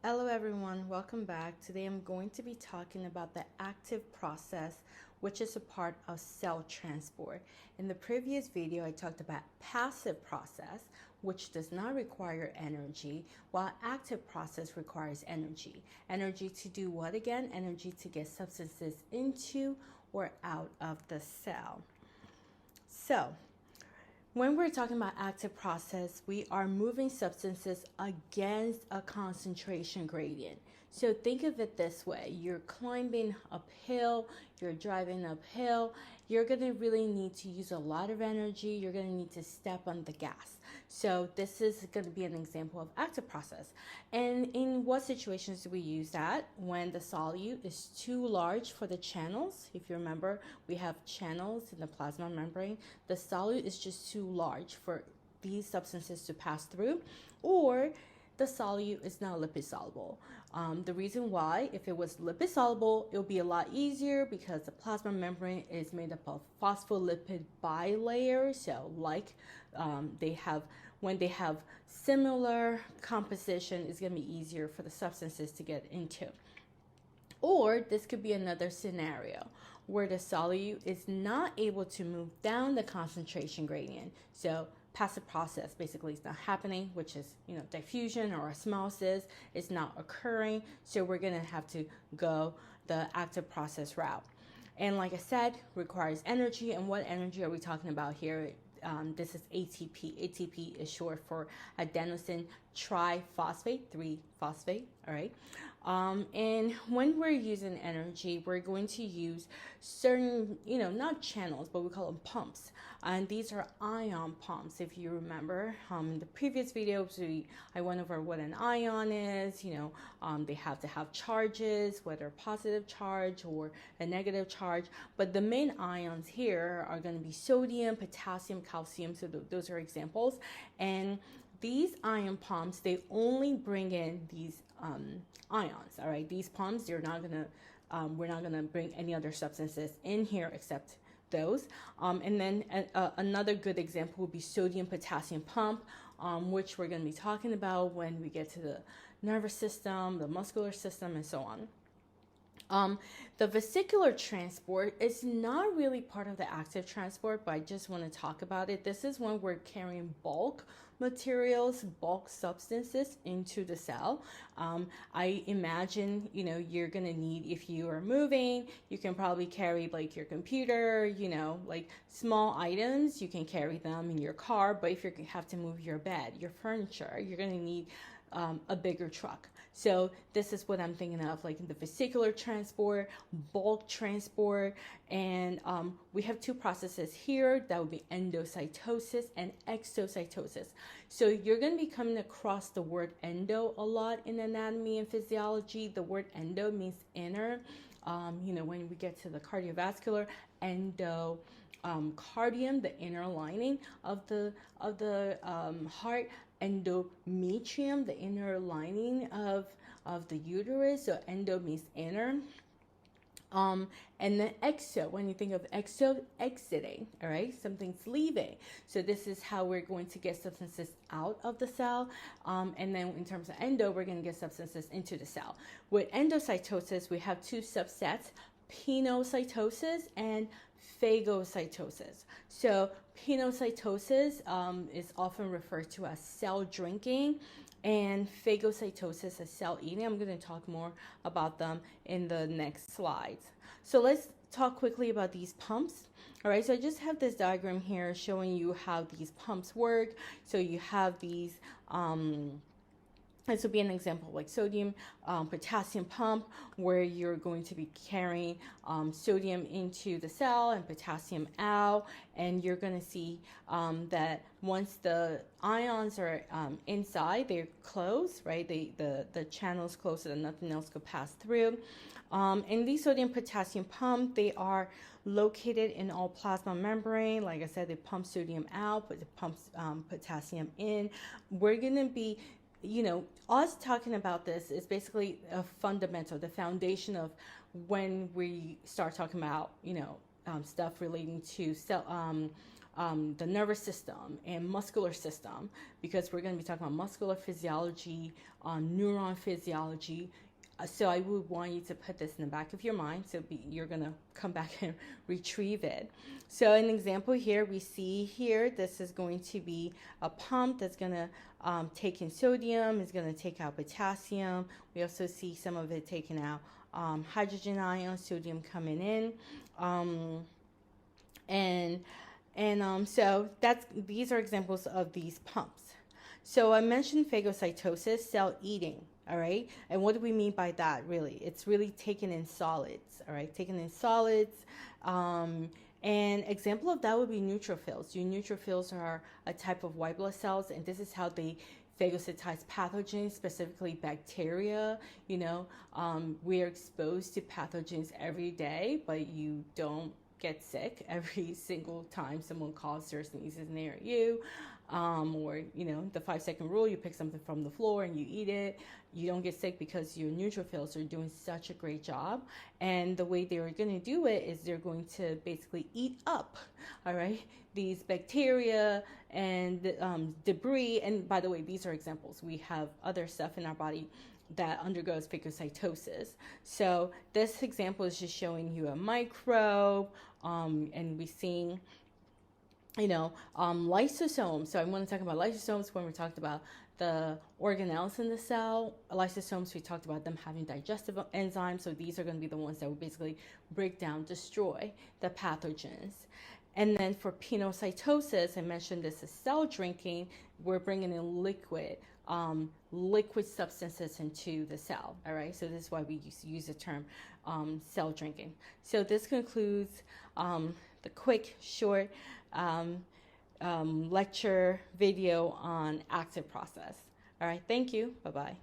Hello everyone, welcome back. Today I'm going to be talking about the active process, which is a part of cell transport. In the previous video, I talked about passive process, which does not require energy, while active process requires energy. Energy to do what again? Energy to get substances into or out of the cell. So, when we're talking about active process, we are moving substances against a concentration gradient. So think of it this way. You're climbing uphill, you're driving uphill, you're gonna really need to use a lot of energy, you're gonna need to step on the gas. So this is gonna be an example of active process. And in what situations do we use that? When the solute is too large for the channels. If you remember, we have channels in the plasma membrane. The solute is just too large for these substances to pass through, or the solute is not lipid soluble. The reason why, if it was lipid soluble, it would be a lot easier because the plasma membrane is made up of phospholipid bilayer. So when they have similar composition, it's going to be easier for the substances to get into. Or this could be another scenario where the solute is not able to move down the concentration gradient. So passive process basically is not happening, which is, diffusion or osmosis is not occurring. So we're going to have to go the active process route. And like I said, requires energy. And what energy are we talking about here? This is ATP. ATP is short for adenosine triphosphate, 3-phosphate, all right? And when we're using energy, we're going to use certain, not channels, but we call them pumps. And these are ion pumps. If you remember, in the previous videos, I went over what an ion is. They have to have charges, whether a positive charge or a negative charge. But the main ions here are going to be sodium, potassium, calcium. So those are examples. And these ion pumps, they only bring in these ions, all right? These pumps, we're not gonna bring any other substances in here except those. And then another good example would be sodium potassium pump, which we're gonna be talking about when we get to the nervous system, the muscular system, and so on. The vesicular transport is not really part of the active transport, but I just want to talk about it. This is when we're carrying bulk materials, bulk substances into the cell. I imagine, you're going to need, if you are moving, you can probably carry like your computer, like small items, you can carry them in your car. But if you have to move your bed, your furniture, you're going to need a bigger truck. So this is what I'm thinking of, like in the vesicular transport, bulk transport, and we have two processes here. That would be endocytosis and exocytosis. So you're going to be coming across the word endo a lot in anatomy and physiology. The word endo means inner. When we get to the cardiovascular, cardium, the inner lining of the heart, endometrium, the inner lining of the uterus. So endo means inner. And then exo, when you think of exo, exiting, all right? Something's leaving. So this is how we're going to get substances out of the cell. And then in terms of endo, we're going to get substances into the cell. With endocytosis, we have two subsets, pinocytosis and phagocytosis. So pinocytosis is often referred to as cell drinking, and phagocytosis as cell eating. I'm going to talk more about them in the next slides. So let's talk quickly about these pumps. All right, so I just have this diagram here showing you how these pumps work. So you have these this would be an example like sodium potassium pump, where you're going to be carrying sodium into the cell and potassium out, and you're going to see that once the ions are inside, they're closed, right? The channel's closed so that nothing else could pass through. And these sodium potassium pump, they are located in all plasma membrane. Like I said, they pump sodium out, but it pumps potassium in. We're going to be us talking about this is basically a fundamental, the foundation of when we start talking about, stuff relating to cell, the nervous system and muscular system, because we're going to be talking about muscular physiology, neuron physiology. So I would want you to put this in the back of your mind. So you're going to come back and retrieve it. So an example here, we see here, this is going to be a pump that's going to take in sodium, is going to take out potassium. We also see some of it taking out hydrogen ions, sodium coming in. So these are examples of these pumps. So I mentioned phagocytosis, cell eating, all right? And what do we mean by that, really? It's really taking in solids, all right? Taking in solids. And example of that would be neutrophils. Your neutrophils are a type of white blood cells, and this is how they phagocytize pathogens, specifically bacteria. You know, we are exposed to pathogens every day, but you don't get sick every single time someone coughs or sneezes near you. Or, you know, the 5-second rule, you pick something from the floor and you eat it. You don't get sick because your neutrophils are doing such a great job. And the way they're going to do it is they're going to basically eat up, all right, these bacteria and debris. And by the way, these are examples. We have other stuff in our body that undergoes phagocytosis. So this example is just showing you a microbe, and we're seeing, you know, lysosomes. So I want to talk about lysosomes when we talked about the organelles in the cell. Lysosomes, we talked about them having digestive enzymes. So these are going to be the ones that will basically break down, destroy the pathogens. And then for pinocytosis, I mentioned this is cell drinking. We're bringing in liquid substances into the cell. All right. So this is why we use the term cell drinking. So this concludes the quick, short lecture video on active process. All right. Thank you. Bye-bye.